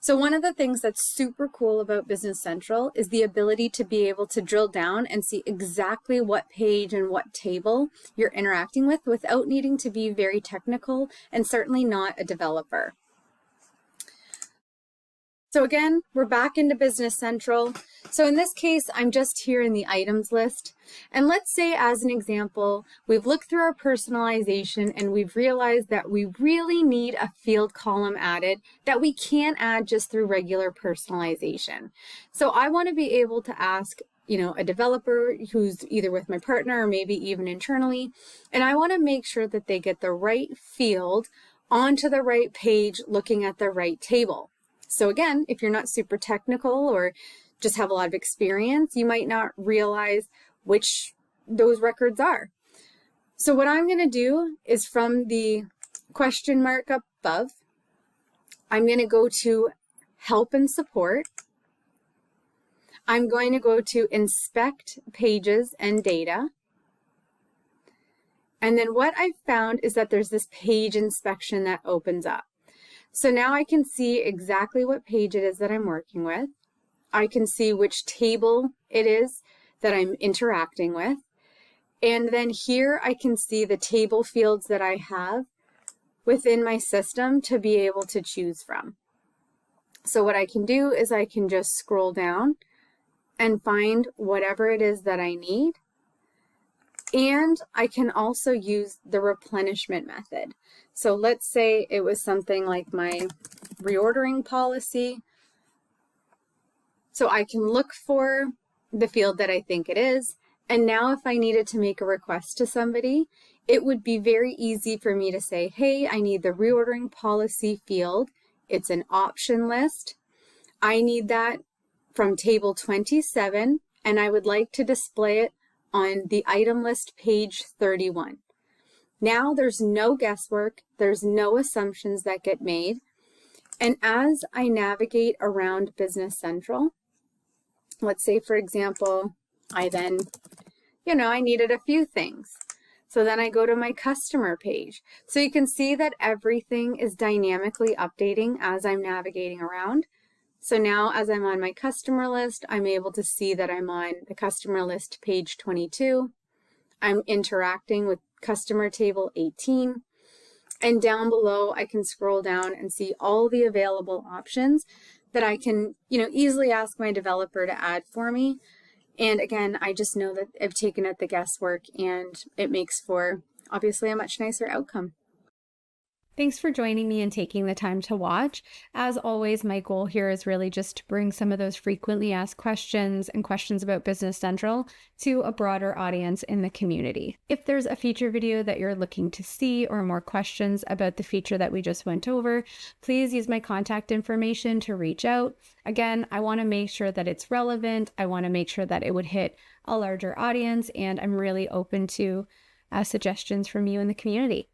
So one of the things that's super cool about Business Central is the ability to be able to drill down and see exactly what page and what table you're interacting with without needing to be very technical and certainly not a developer. So again, we're back into Business Central. So in this case, I'm just here in the items list. And let's say, as an example, we've looked through our personalization and we've realized that we really need a field column added that we can't add just through regular personalization. So I want to be able to ask, a developer who's either with my partner or maybe even internally, and I want to make sure that they get the right field onto the right page looking at the right table. So again, if you're not super technical or just have a lot of experience, you might not realize which those records are. So what I'm going to do is, from the question mark up above, I'm going to go to Help and Support. I'm going to go to Inspect Pages and Data. And then what I've found is that there's this page inspection that opens up. So now I can see exactly what page it is that I'm working with. I can see which table it is that I'm interacting with. And then here I can see the table fields that I have within my system to be able to choose from. So what I can do is I can just scroll down and find whatever it is that I need. And I can also use the replenishment method. So let's say it was something like my reordering policy. So I can look for the field that I think it is. And now if I needed to make a request to somebody, it would be very easy for me to say, hey, I need the reordering policy field. It's an option list. I need that from table 27, and I would like to display it on the item list page 31. Now there's no guesswork, there's no assumptions that get made. And as I navigate around Business Central, let's say, for example, I then, I needed a few things. So then I go to my customer page. So you can see that everything is dynamically updating as I'm navigating around. So now as I'm on my customer list, I'm able to see that I'm on the customer list page 22. I'm interacting with customer table 18. And down below, I can scroll down and see all the available options that I can, easily ask my developer to add for me. And again, I just know that I've taken out the guesswork and it makes for obviously a much nicer outcome. Thanks for joining me and taking the time to watch. As always, my goal here is really just to bring some of those frequently asked questions and questions about Business Central to a broader audience in the community. If there's a feature video that you're looking to see or more questions about the feature that we just went over, please use my contact information to reach out. Again, I want to make sure that it's relevant. I want to make sure that it would hit a larger audience, and I'm really open to suggestions from you in the community.